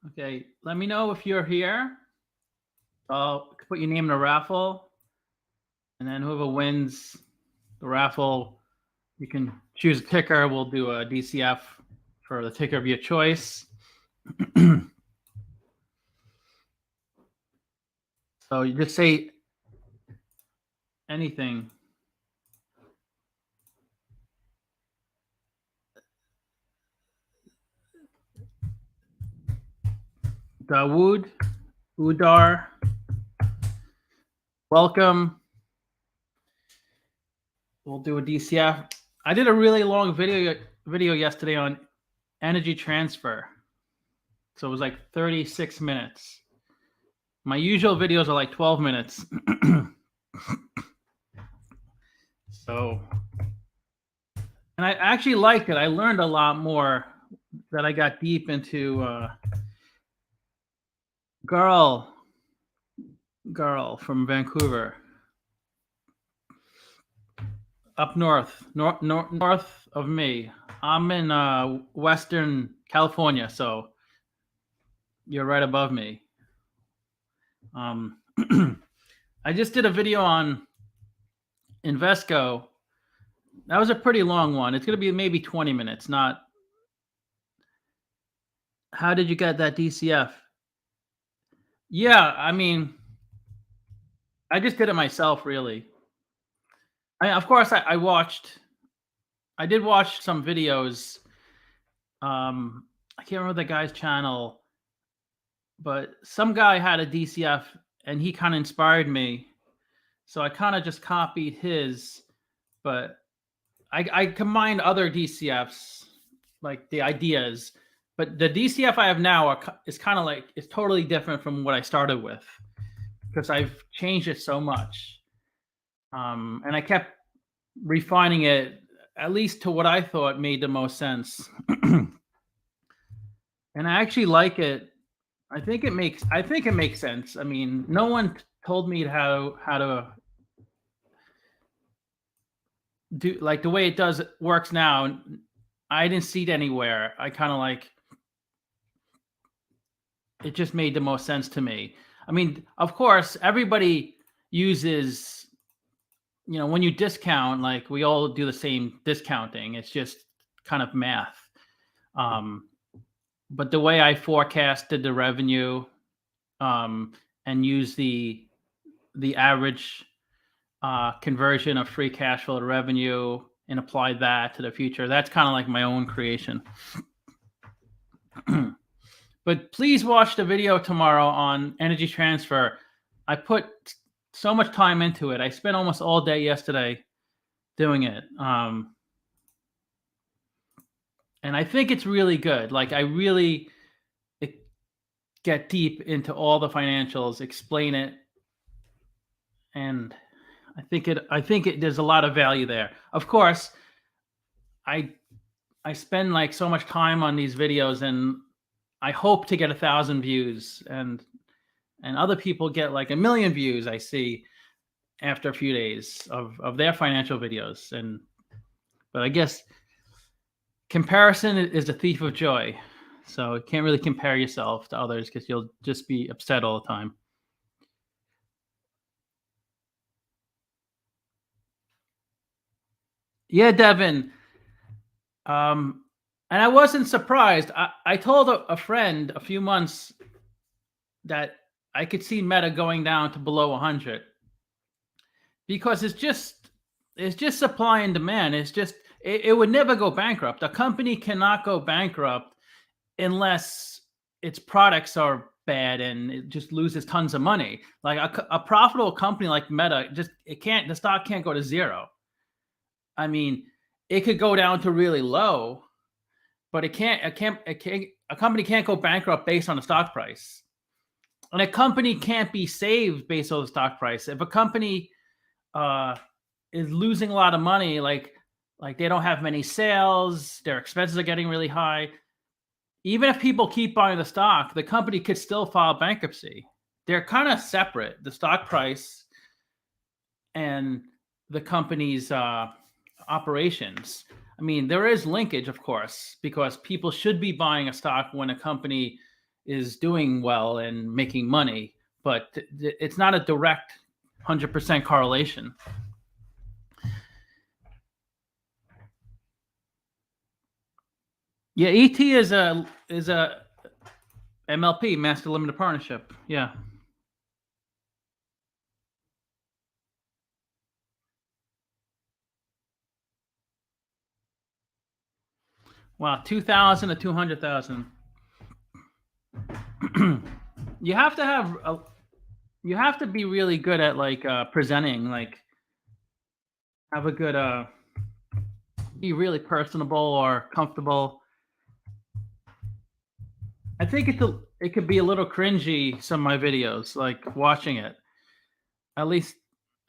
Okay, let me know if you're here. I'll put your name in a raffle, and then whoever wins the raffle, you can choose a ticker. We'll do a DCF for the ticker of your choice. So you just say anything. Dawood, Udar, welcome. We'll do a DCF. I did a really long video yesterday on energy transfer. So it was like 36 minutes. My usual videos are like 12 minutes. So, and I actually liked it. I learned a lot more that I got deep into. Girl from Vancouver, up north of me. I'm in Western California, so you're right above me. I just did a video on Invesco. That was a pretty long one. It's going to be maybe 20 minutes, not. How did you get that DCF? Yeah, I mean, I just did it myself, really. Of course, I did watch some videos. I can't remember the guy's channel, but some guy had a DCF and he kind of inspired me. So I kind of just copied his, but I combined other DCFs, like the ideas. But the DCF I have now is kind of like, it's totally different from what I started with because I've changed it so much. And I kept refining it, at least to what I thought made the most sense. And I actually like it. I think it makes sense. I mean, no one told me how to do like the way it works now. I didn't see it anywhere. I kind of like it just made the most sense to me. I mean, of course, everybody uses, when you discount, like we all do the same discounting. It's just kind of math. But the way I forecasted the revenue and use the average conversion of free cash flow to revenue and apply that to the future, that's kind of like my own creation. But please watch the video tomorrow on energy transfer. I put so much time into it. I spent almost all day yesterday doing it. And I think it's really good. Like I really get deep into all the financials, explain it. And I think there's a lot of value there. Of course, I spend like so much time on these videos and I hope to get 1,000 views and other people get like 1 million views. I see after a few days of their financial videos. But I guess comparison is the thief of joy. So you can't really compare yourself to others because you'll just be upset all the time. Yeah, Devin. And I wasn't surprised. I told a friend a few months that I could see Meta going down to below 100 because it's just supply and demand. It's just it would never go bankrupt. A company cannot go bankrupt unless its products are bad and it just loses tons of money. Like a profitable company like Meta, the stock can't go to zero. I mean, it could go down to really low, but a company can't go bankrupt based on the stock price. And a company can't be saved based on the stock price. If a company is losing a lot of money, like Like they don't have many sales, their expenses are getting really high. Even if people keep buying the stock, the company could still file bankruptcy. They're kind of separate, the stock price and the company's operations. I mean, there is linkage, of course, because people should be buying a stock when a company is doing well and making money, but it's not a direct 100% correlation. Yeah, ET is a MLP, Master Limited Partnership. Yeah. Wow, 2,000 to 200,000. You have to have you have to be really good at like presenting, like have a good be really personable or comfortable. I think it could be a little cringy, some of my videos, like watching it. At least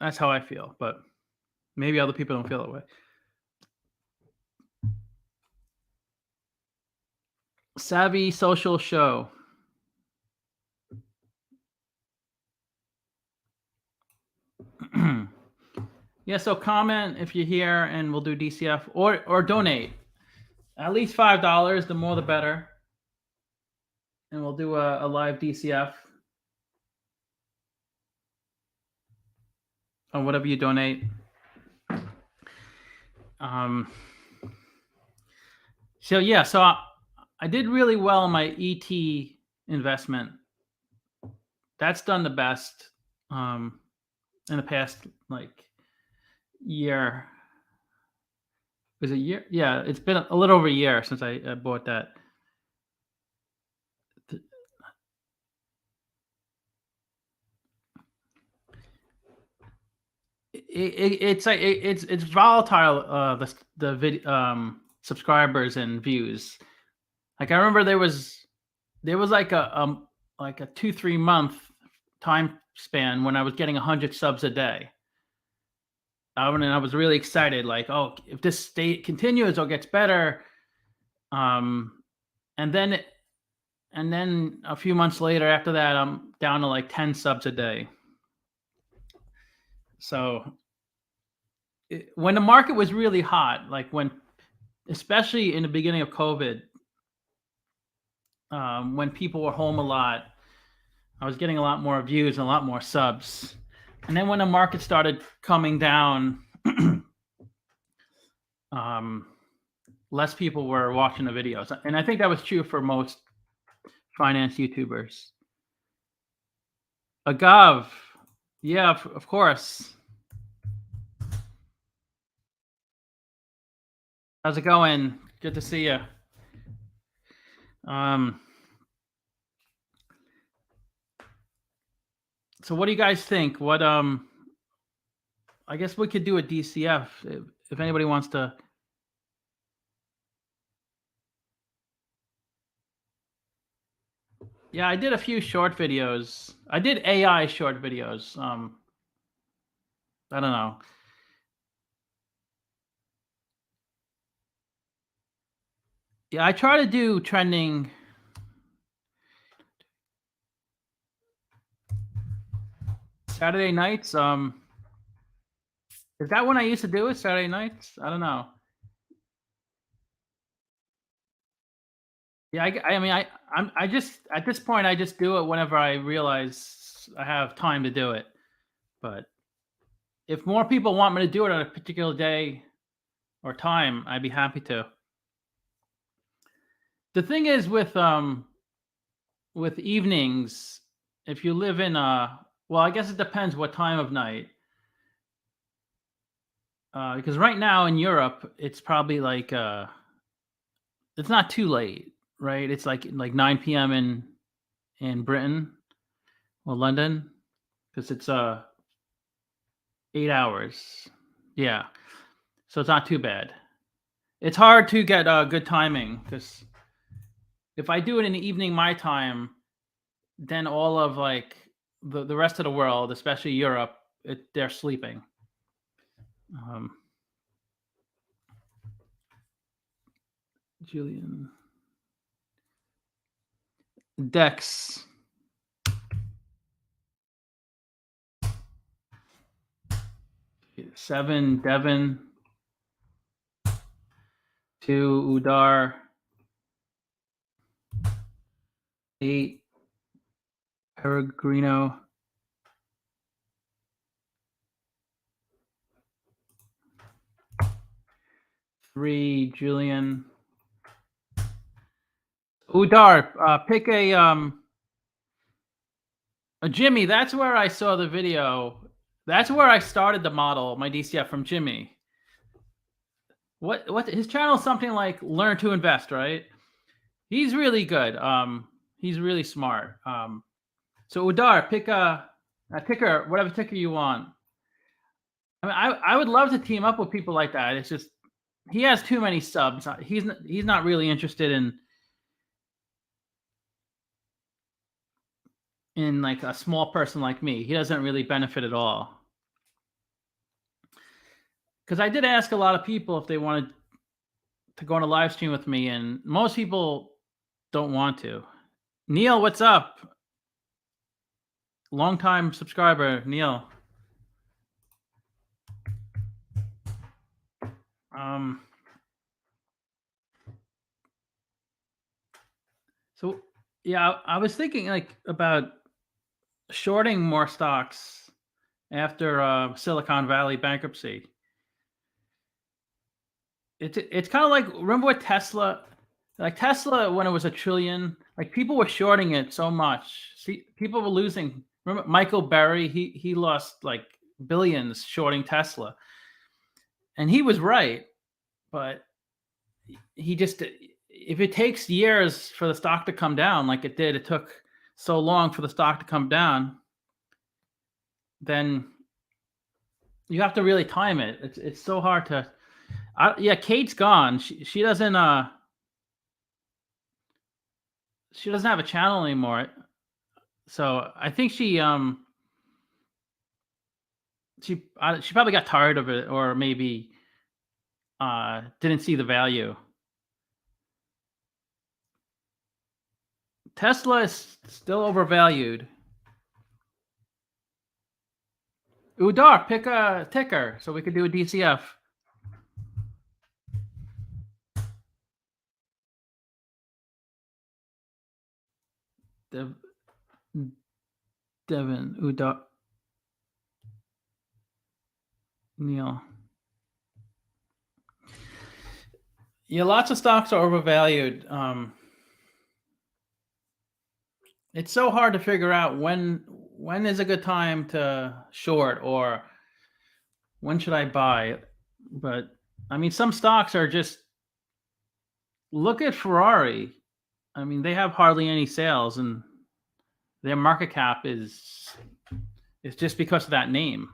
that's how I feel, but maybe other people don't feel that way. Savvy social show. Yeah, so comment if you're here and we'll do DCF or donate. At least $5, the more the better. And we'll do a live DCF on whatever you donate. Um, so yeah, so I did really well in my ET investment. That's done the best in the past like year. Was it a year? Yeah, it's been a little over a year since I bought that. It's like it's volatile. Subscribers and views. Like I remember there was like a 2-3 month time span when I was getting 100 subs a day. And I was really excited, like, oh, if this state continues or gets better, um, and then a few months later, after that, I'm down to like 10 subs a day. So when the market was really hot, like especially in the beginning of COVID, when people were home a lot, I was getting a lot more views and a lot more subs. And then when the market started coming down, less people were watching the videos. And I think that was true for most finance YouTubers. Agav, yeah, of course. How's it going? Good to see you. So what do you guys think? What I guess we could do a DCF if anybody wants to. Yeah, I did a few short videos. I did AI short videos. I don't know. Yeah, I try to do trending. Saturday nights. Is that when I used to do it? Saturday nights? I don't know. Yeah, I mean, I just at this point I just do it whenever I realize I have time to do it. But if more people want me to do it on a particular day or time, I'd be happy to. The thing is with evenings, if you live in well, I guess it depends what time of night. Because right now in Europe, it's probably like it's not too late, right? It's like 9 p.m. in Britain or London, because it's 8 hours. Yeah, so it's not too bad. It's hard to get good timing because if I do it in the evening my time, then all of like the rest of the world, especially Europe, they're sleeping. Um, Julian. Dex. 7, Devin. 2, Udar. 8, Peregrino. 3, Julian. Udar, pick a Jimmy. That's where I saw the video. That's where I started the model, my DCF from Jimmy. What his channel is something like Learn to Invest, right? He's really good. He's really smart. So Udar, pick a ticker, whatever ticker you want. I mean, I would love to team up with people like that. It's just he has too many subs. He's not really interested in like a small person like me. He doesn't really benefit at all. Because I did ask a lot of people if they wanted to go on a live stream with me, and most people don't want to. Neil, what's up? Long-time subscriber, Neil. So yeah, I was thinking like about shorting more stocks after Silicon Valley bankruptcy. It's kind of like, remember what Tesla, like Tesla when it was $1 trillion, like people were shorting it so much. See, people were losing. Remember Michael Berry? He lost like billions shorting Tesla, and he was right. But he just, if it takes years for the stock to come down, like it did, it took so long for the stock to come down, then you have to really time it. It's so hard to. Yeah, Kate's gone. She doesn't have a channel anymore. So I think she probably got tired of it, or maybe didn't see the value. Tesla is still overvalued. Udar, pick a ticker so we could do a DCF. Devin, Udar, Neil. Yeah, lots of stocks are overvalued. It's so hard to figure out when is a good time to short, or when should I buy. But I mean, some stocks are just, look at Ferrari. I mean, they have hardly any sales, and their market cap is just because of that name.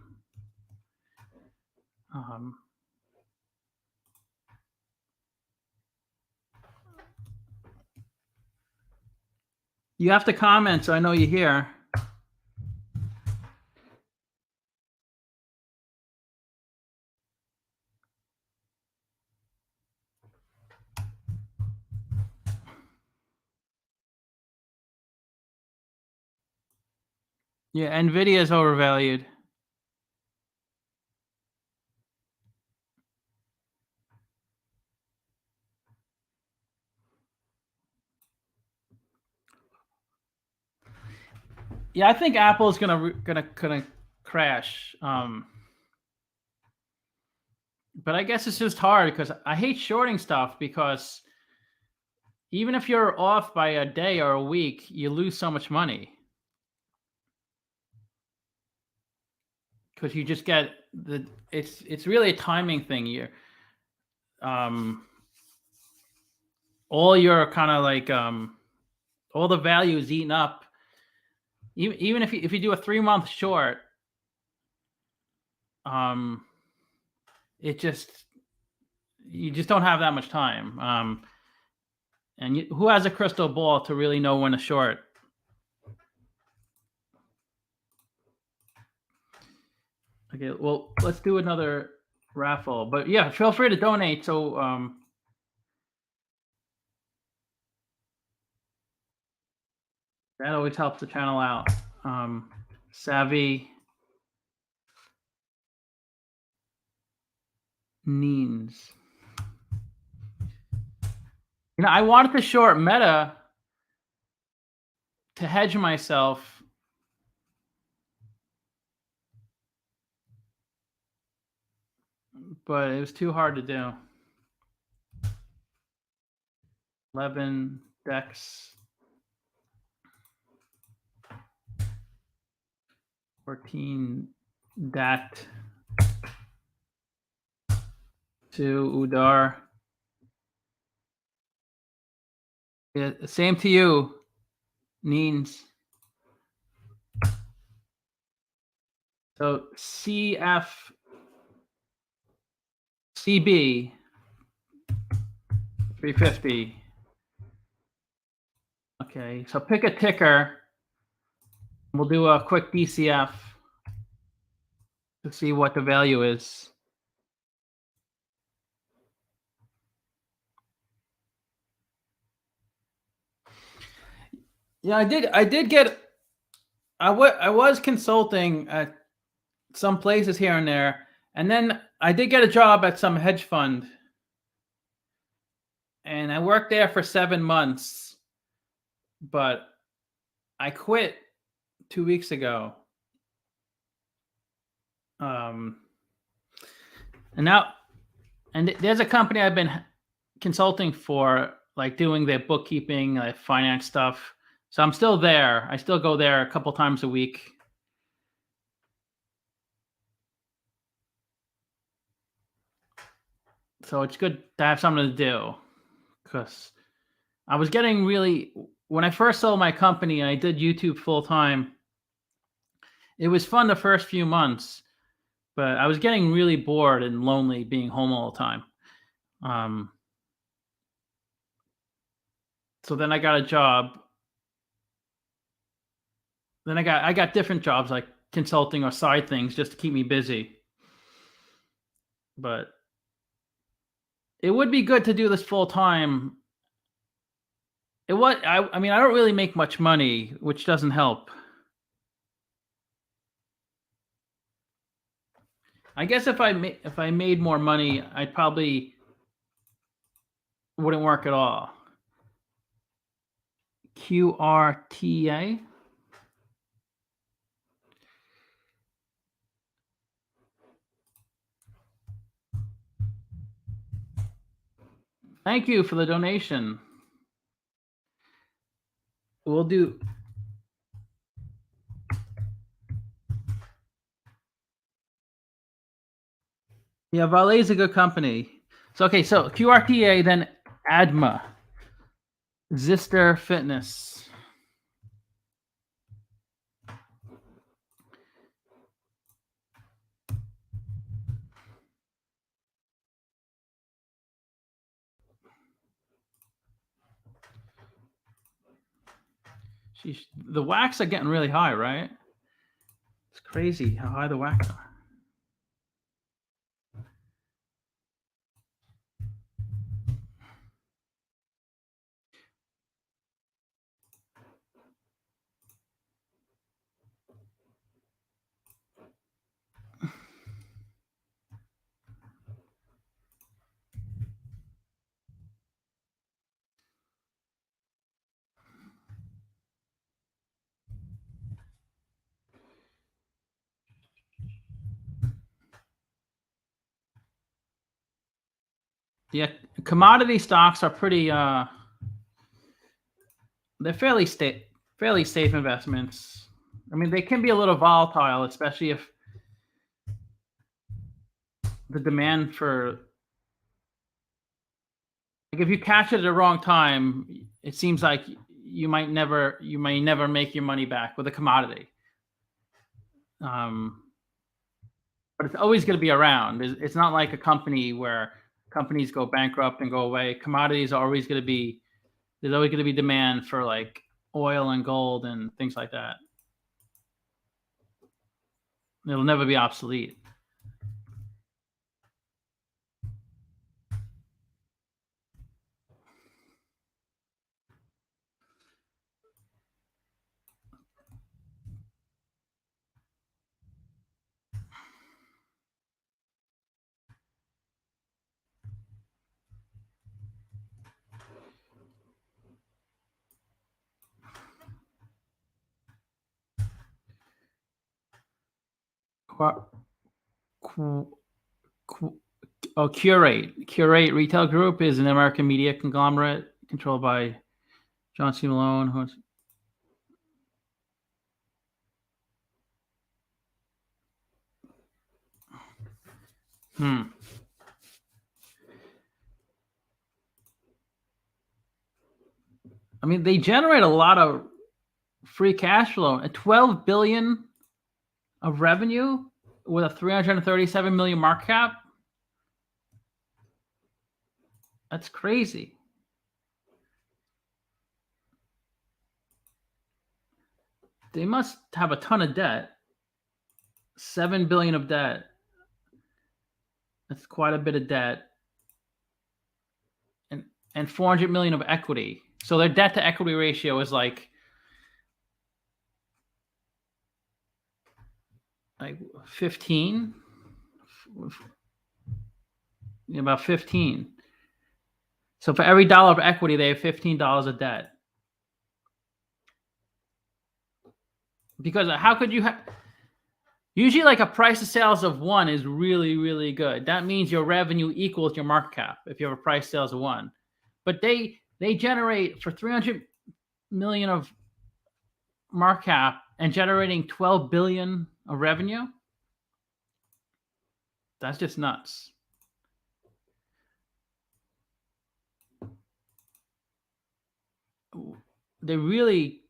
You have to comment so I know you're here. Yeah, Nvidia is overvalued. Yeah, I think Apple is gonna crash. But I guess it's just hard because I hate shorting stuff, because even if you're off by a day or a week, you lose so much money. Because you just get it's really a timing thing. You're all your kind of like all the value is eaten up. Even if you do a 3-month short, you just don't have that much time. And who has a crystal ball to really know when to short? Okay, well, let's do another raffle. But yeah, feel free to donate. So That always helps the channel out. Savvy Neens. I wanted to short Meta to hedge myself, but it was too hard to do. 11 Dex, 14 Dat, 2 Udar. Yeah, same to you, Neens. So CF CB 350. Okay, so pick a ticker. We'll do a quick DCF to see what the value is. Yeah, I did get. I was consulting at some places here and there, and then I did get a job at some hedge fund, and I worked there for 7 months, but I quit 2 weeks ago. And now, and there's a company I've been consulting for, like doing their bookkeeping, like finance stuff. So I'm still there. I still go there a couple times a week. So it's good to have something to do, because I was getting really, when I first sold my company and I did YouTube full time, it was fun the first few months, but I was getting really bored and lonely being home all the time. So then I got a job. Then I got different jobs like consulting or side things just to keep me busy. But it would be good to do this full time. I mean, I don't really make much money, which doesn't help. I guess if I made more money, I probably wouldn't work at all. QRTA. Thank you for the donation. We'll do. Yeah, Valet is a good company. So okay, so QRTA, then ADMA, Zister Fitness. Sheesh, the whacks are getting really high, right? It's crazy how high the whacks are. Yeah, commodity stocks are pretty. They're fairly safe investments. I mean, they can be a little volatile, especially if the demand for, like, if you catch it at the wrong time, it seems like you may never make your money back with a commodity. But it's always going to be around. It's not like a company where companies go bankrupt and go away. Commodities are always going to be, there's always going to be demand for like oil and gold and things like that. It'll never be obsolete. Qu- Qu- Qu- Curate Retail Group is an American media conglomerate controlled by John C. Malone. Hmm. I mean, they generate a lot of free cash flow. At 12 billion of revenue with a 337 million market cap. That's crazy. They must have a ton of debt. 7 billion of debt. That's quite a bit of debt. And 400 million of equity. So their debt to equity ratio is like 15, about 15. So for every dollar of equity, they have $15 of debt. Because how could you have? Usually, like a price of sales of 1 is really, really good. That means your revenue equals your market cap if you have a price sales of 1. But they generate for 300 million of market cap and generating 12 billion of revenue. That's just nuts. They really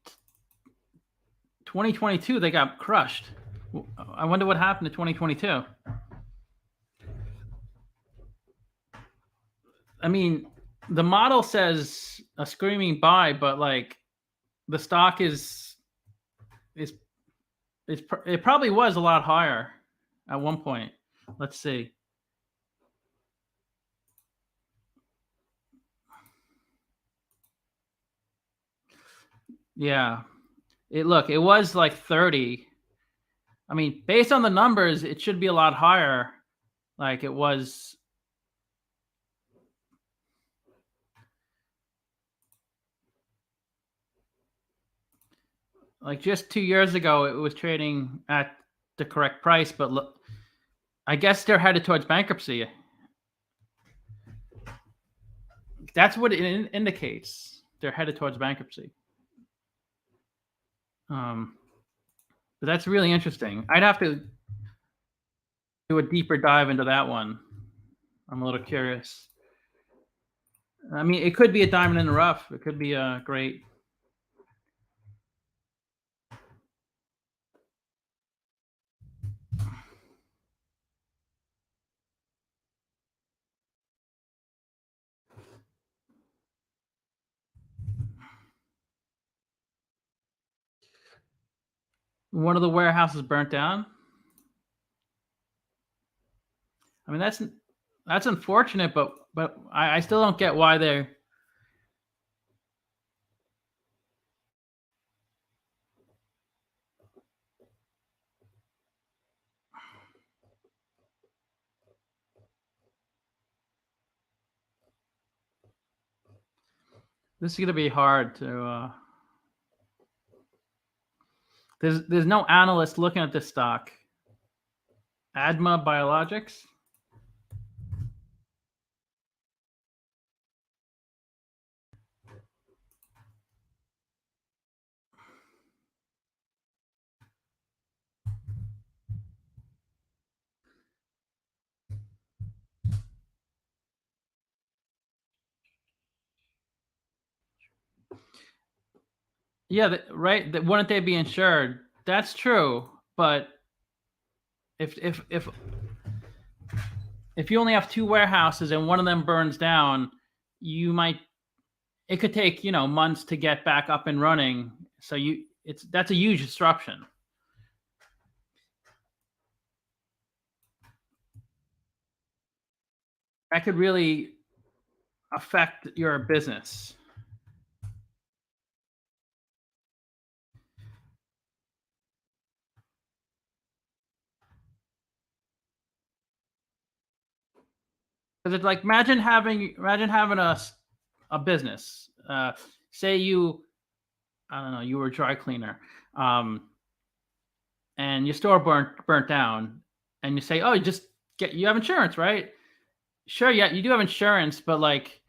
2022 they got crushed. I wonder what happened to 2022. I mean, the model says a screaming buy, but like the stock it probably was a lot higher at one point. Let's see. Yeah. It was like 30. I mean, based on the numbers, it should be a lot higher. Like it was like just 2 years ago it was trading at the correct price, but look, I guess they're headed towards bankruptcy. That's what it indicates. They're headed towards bankruptcy. But that's really interesting. I'd have to do a deeper dive into that one. I'm a little curious. I mean, it could be a diamond in the rough. It could be a great. One of the warehouses burnt down. I mean, that's unfortunate, but I still don't get why they're. This is gonna be hard to. There's no analyst looking at this stock. Adma Biologics. Yeah, right. Wouldn't they be insured? That's true, but if you only have 2 warehouses and one of them burns down, you might. It could take months to get back up and running. So that's a huge disruption. That could really affect your business. Because it's like imagine having a business. Say you, I don't know, you were a dry cleaner, and your store burnt down, and you say, "Oh, you have insurance, right?" Sure, yeah, you do have insurance, but like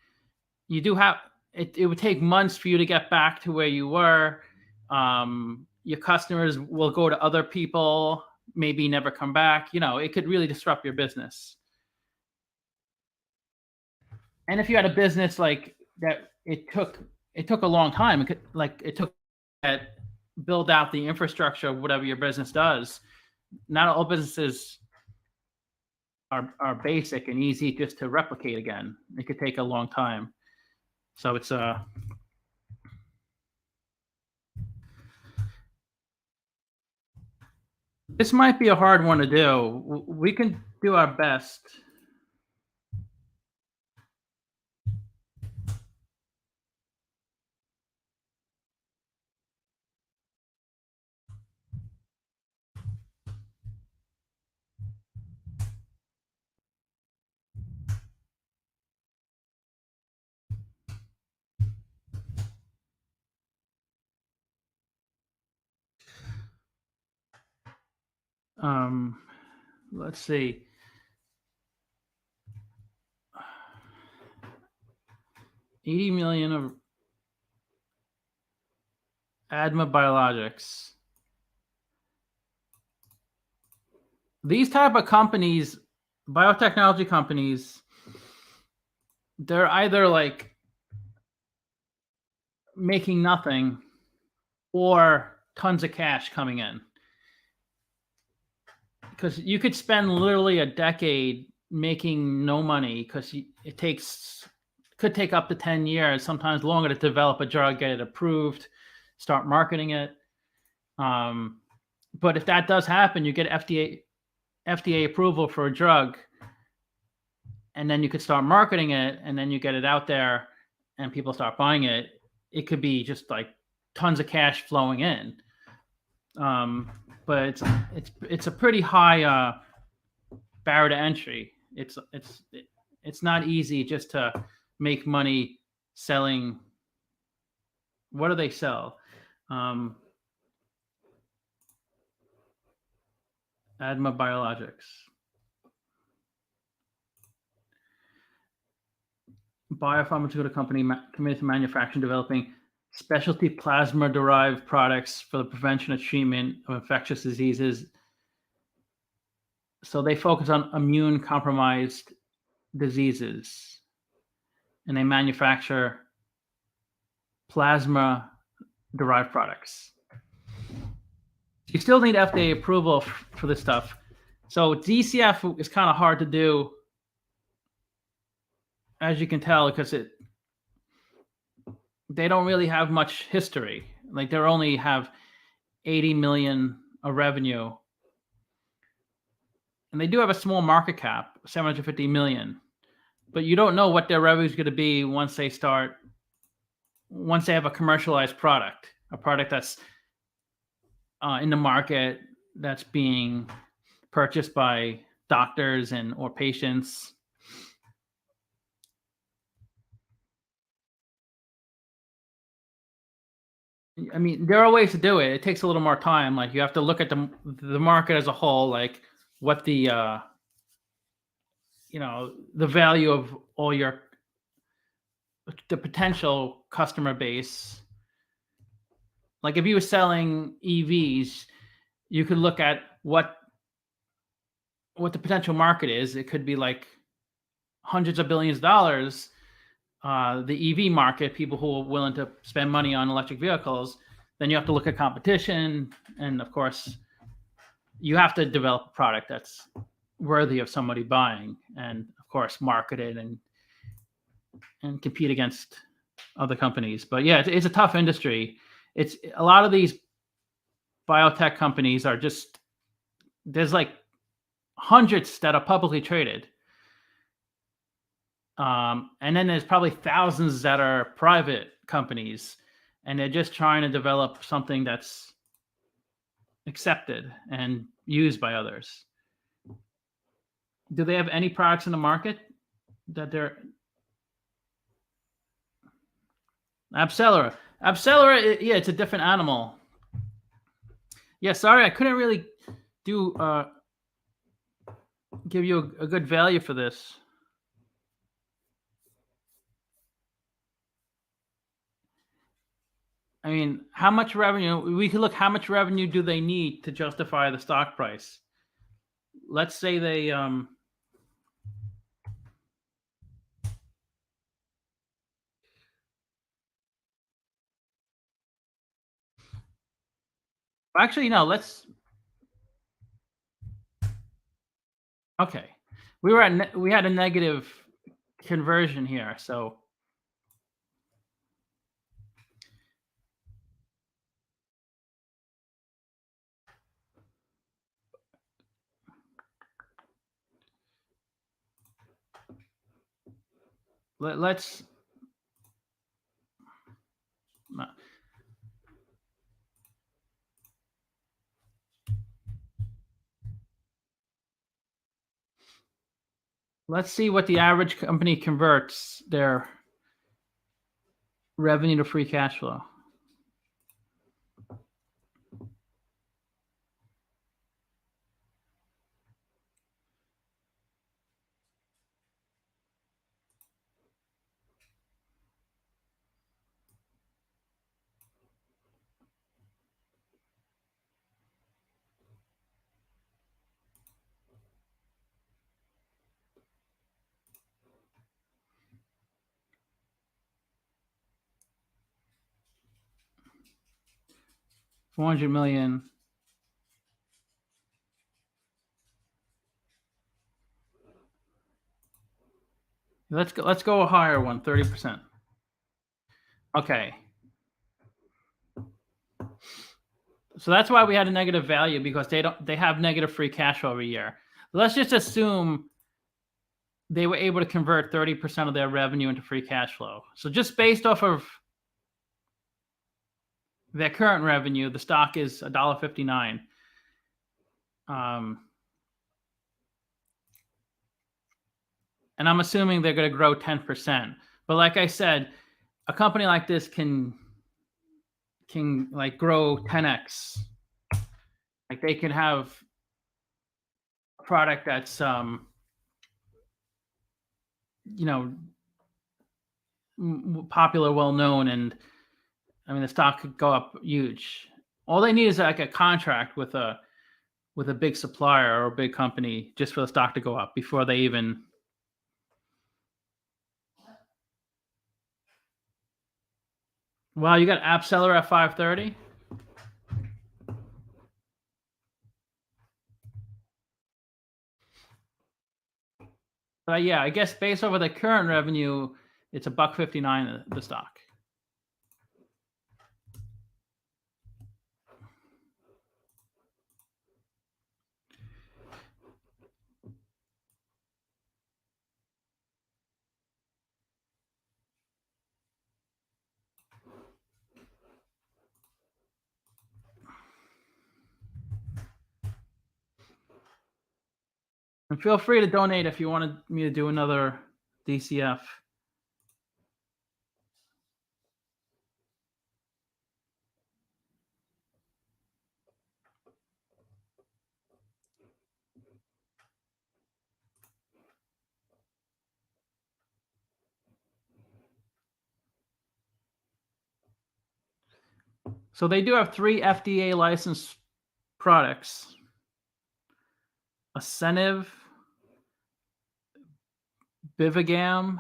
you do have it would take months for you to get back to where you were. Your customers will go to other people, maybe never come back. It could really disrupt your business. And if you had a business like that, it took a long time. It took that build out the infrastructure of whatever your business does. Not all businesses are basic and easy just to replicate again. It could take a long time. So this might be a hard one to do. We can do our best. Um, let's see. 80 million of Adma Biologics. These type of companies, biotechnology companies, they're either like making nothing or tons of cash coming in. Because you could spend literally a decade making no money because could take up to 10 years, sometimes longer, to develop a drug, get it approved, start marketing it. But if that does happen, you get FDA approval for a drug, and then you could start marketing it, and then you get it out there and people start buying it. It could be just like tons of cash flowing in. But it's a pretty high barrier to entry. It's not easy just to make money selling. What do they sell? Adma Biologics. Biopharmaceutical company committed to manufacturing, developing specialty plasma-derived products for the prevention and treatment of infectious diseases. So they focus on immune-compromised diseases, and they manufacture plasma-derived products. You still need FDA approval for this stuff. So DCF is kind of hard to do, as you can tell, because they don't really have much history. Like they only have 80 million of revenue, and they do have a small market cap, 750 million. But you don't know what their revenue is going to be once they have a commercialized product, a product that's in the market, that's being purchased by doctors or patients. I mean, there are ways to do it. It takes a little more time. Like you have to look at the market as a whole, like what the value of all the potential customer base. Like if you were selling EVs, you could look at what the potential market is. It could be like hundreds of billions of dollars. The EV market, people who are willing to spend money on electric vehicles. Then you have to look at competition, and of course, you have to develop a product that's worthy of somebody buying, and of course, market it and compete against other companies. But yeah, it's a tough industry. It's a lot of these biotech companies are just there's like hundreds that are publicly traded. And then there's probably thousands that are private companies, and they're just trying to develop something that's accepted and used by others. Do they have any products in the market that they're Abcellera? Yeah, it's a different animal. Yeah, sorry, I couldn't really do give you a good value for this. I mean, how much revenue? We could look. How much revenue do they need to justify the stock price? Let's say they actually no. Let's okay. We had a negative conversion here, so let's let's see what the average company converts their revenue to free cash flow. $400 million. Let's go a higher one, 30%. Okay. So that's why we had a negative value, because they have negative free cash flow every year. Let's just assume they were able to convert 30% of their revenue into free cash flow. So just based off of their current revenue, the stock is $1.59. And I'm assuming they're going to grow 10%. But like I said, a company like this can like grow 10x. Like they can have a product that's popular, well known, and I mean the stock could go up huge. All they need is like a contract with a big supplier or a big company just for the stock to go up before they even. Wow, you got App Seller at 530. Yeah, I guess based over the current revenue, it's $1.59 the stock. And feel free to donate if you wanted me to do another DCF. So they do have 3 FDA licensed products: Asceniv, Bivigam,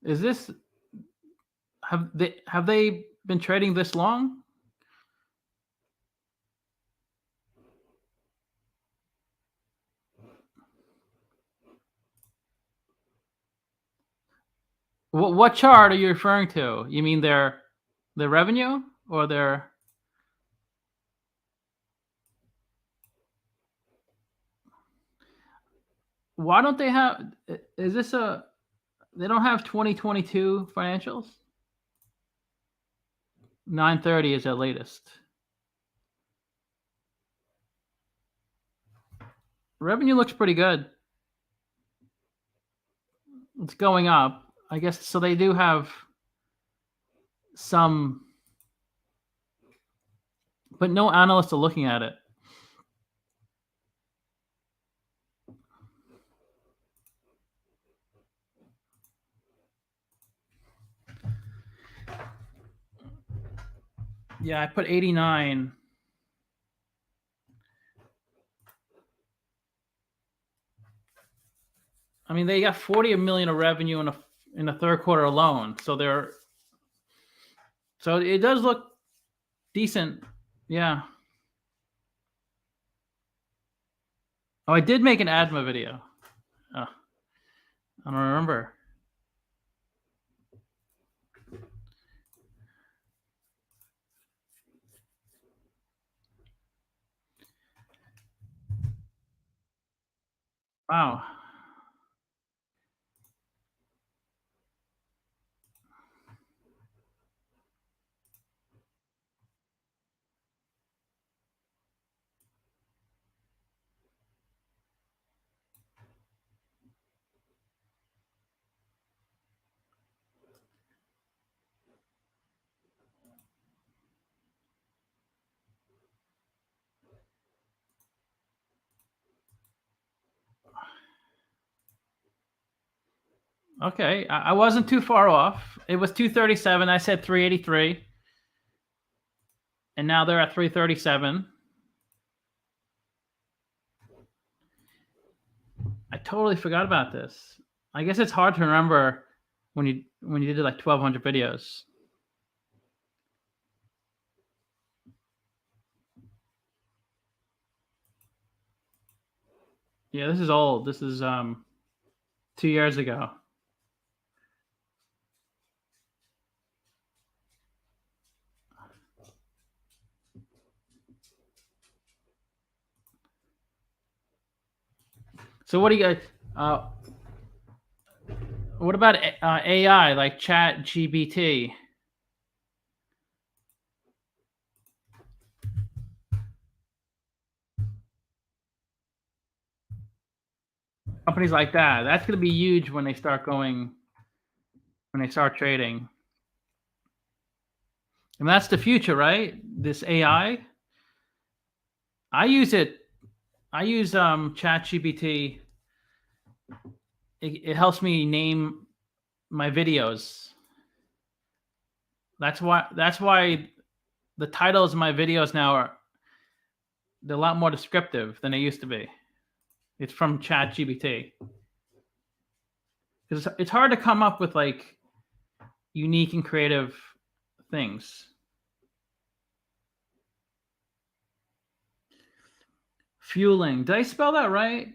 Is this have they been trading this long? What chart are you referring to? You mean their revenue or their? Why don't they have? Is this a? They don't have 2022 financials. 930 is their latest. Revenue looks pretty good. It's going up, I guess. So they do have some, but no analysts are looking at it. Yeah, I put 89. I mean, they got 40 million of revenue in the third quarter alone. So it does look decent. Yeah. Oh, I did make an ADMA video. I don't remember. Wow. Okay, I wasn't too far off. It was 237. I said 383, and now they're at 337. I totally forgot about this. I guess it's hard to remember when you did like 1,200 videos. Yeah, this is old. This is 2 years ago. So what do you guys? What about AI like Chat GBT? Companies like that. That's going to be huge when they start trading. And that's the future, right? This AI. I use it. I use Chat GBT. It helps me name my videos. That's why the titles of my videos now they're a lot more descriptive than they used to be. It's from Chat GBT. Because it's hard to come up with like unique and creative things. Fueling. Did I spell that right?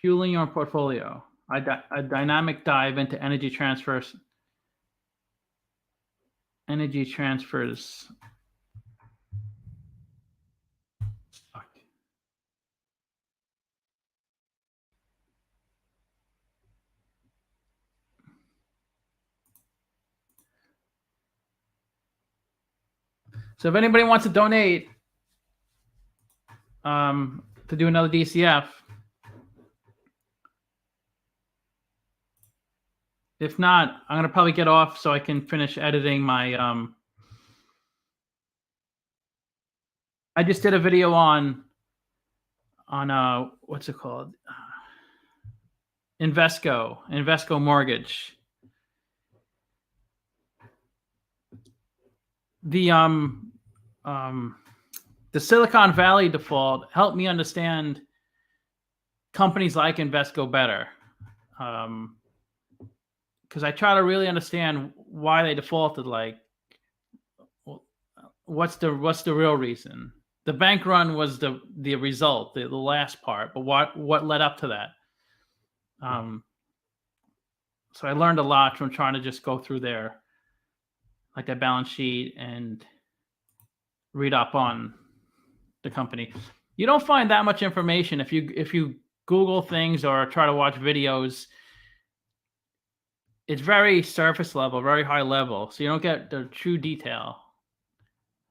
Fueling your portfolio. A dynamic dive into energy transfers. Energy transfers. So if anybody wants to donate to do another DCF, if not, I'm gonna probably get off so I can finish editing my. I just did a video on what's it called? Invesco Mortgage. The Silicon Valley default helped me understand companies like Invesco better. Because I try to really understand why they defaulted. Like, what's the real reason? The bank run was the result, the last part, but what led up to that? So I learned a lot from trying to just go through their like their balance sheet and read up on the company. You don't find that much information if you Google things or try to watch videos. It's very surface level, very high level, so you don't get the true detail.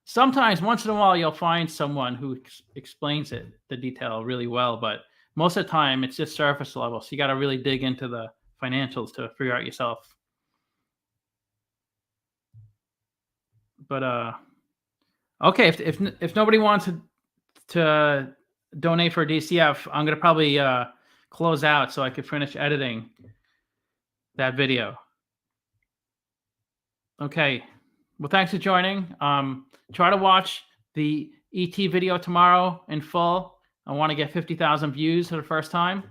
Sometimes, once in a while, you'll find someone who explains the detail really well, but most of the time, it's just surface level. So you got to really dig into the financials to figure out yourself. But okay, if nobody wants to donate for DCF, I'm gonna probably close out so I can finish editing that video. Okay. Well, thanks for joining. Try to watch the ET video tomorrow in full. I want to get 50,000 views for the first time.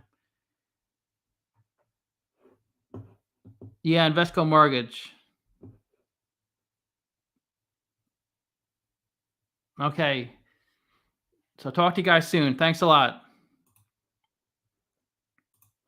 Yeah, Invesco Mortgage. Okay. So talk to you guys soon. Thanks a lot.